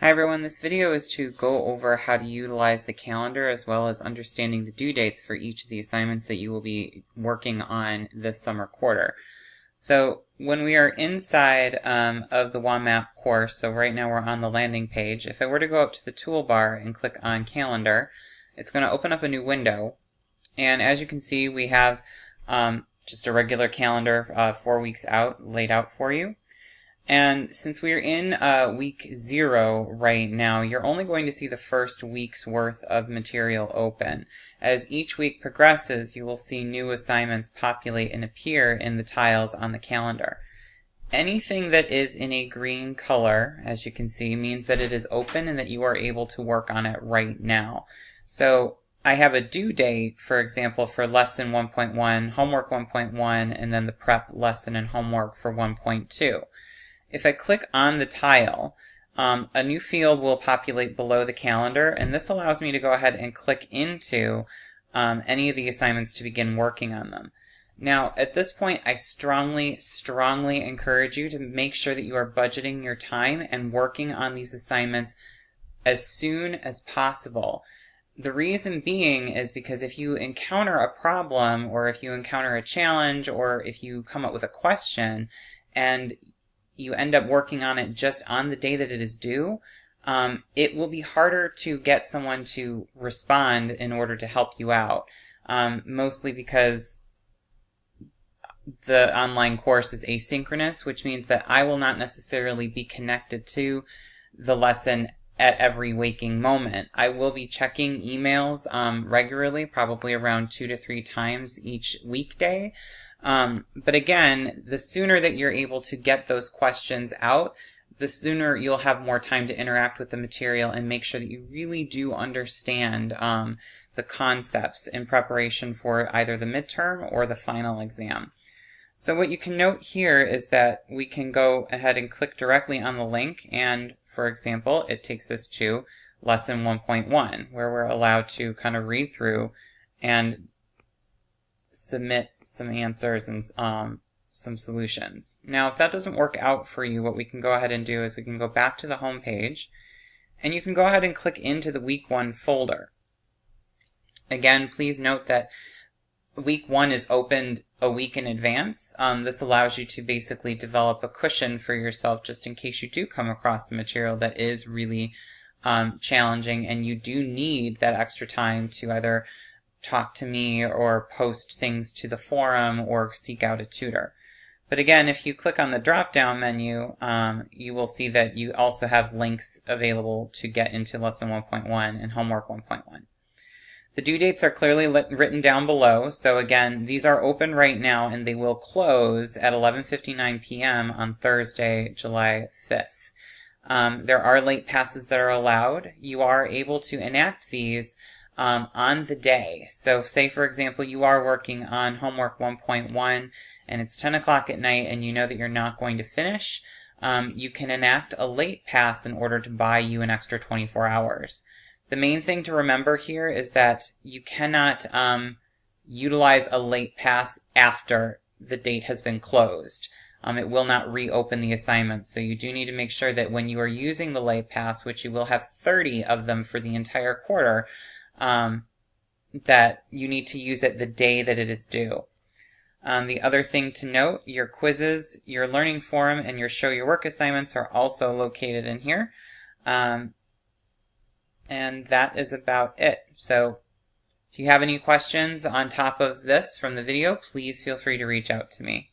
Hi everyone, this video is to go over how to utilize the calendar as well as understanding the due dates for each of the assignments that you will be working on this summer quarter. So when we are inside of the WAMAP course, so right now we're on the landing page, if I were to go up to the toolbar and click on calendar, it's going to open up a new window. And as you can see, we have just a regular calendar 4 weeks out laid out for you. And since we're in week 0 right now, you're only going to see the first week's worth of material open. As each week progresses, you will see new assignments populate and appear in the tiles on the calendar. Anything that is in a green color, as you can see, means that it is open and that you are able to work on it right now. So I have a due date, for example, for lesson 1.1, homework 1.1, and then the prep lesson and homework for 1.2. If I click on the tile, a new field will populate below the calendar, and this allows me to go ahead and click into any of the assignments to begin working on them. Now, at this point, I strongly encourage you to make sure that you are budgeting your time and working on these assignments as soon as possible. The reason being is because if you encounter a problem, or if you encounter a challenge, or if you come up with a question, and you end up working on it just on the day that it is due, it will be harder to get someone to respond in order to help you out, mostly because the online course is asynchronous, which means that I will not necessarily be connected to the lesson at every waking moment. I will be checking emails regularly, probably around 2 to 3 times each weekday. But again, the sooner that you're able to get those questions out, the sooner you'll have more time to interact with the material and make sure that you really do understand the concepts in preparation for either the midterm or the final exam. So what you can note here is that we can go ahead and click directly on the link, and for example, it takes us to lesson 1.1, where we're allowed to kind of read through and submit some answers and some solutions. Now, if that doesn't work out for you, what we can go ahead and do is we can go back to the home page, and you can go ahead and click into the week 1 folder. Again, please note that week 1 is opened a week in advance. This allows you to basically develop a cushion for yourself just in case you do come across the material that is really challenging and you do need that extra time to either talk to me or post things to the forum or seek out a tutor. But again, if you click on the drop-down menu, you will see that you also have links available to get into lesson 1.1 and homework 1.1. The due dates are clearly written down below, so again, these are open right now and they will close at 11:59 p.m. on Thursday, July 5th. There are late passes that are allowed. You are able to enact these on the day. So say, for example, you are working on homework 1.1 and it's 10 o'clock at night and you know that you're not going to finish, you can enact a late pass in order to buy you an extra 24 hours. The main thing to remember here is that you cannot utilize a late pass after the date has been closed. It will not reopen the assignment, so you do need to make sure that when you are using the late pass, which you will have 30 of them for the entire quarter, that you need to use it the day that it is due. The other thing to note, your quizzes, your learning forum, and your show your work assignments are also located in here. And that is about it. So if you have any questions on top of this from the video, please feel free to reach out to me.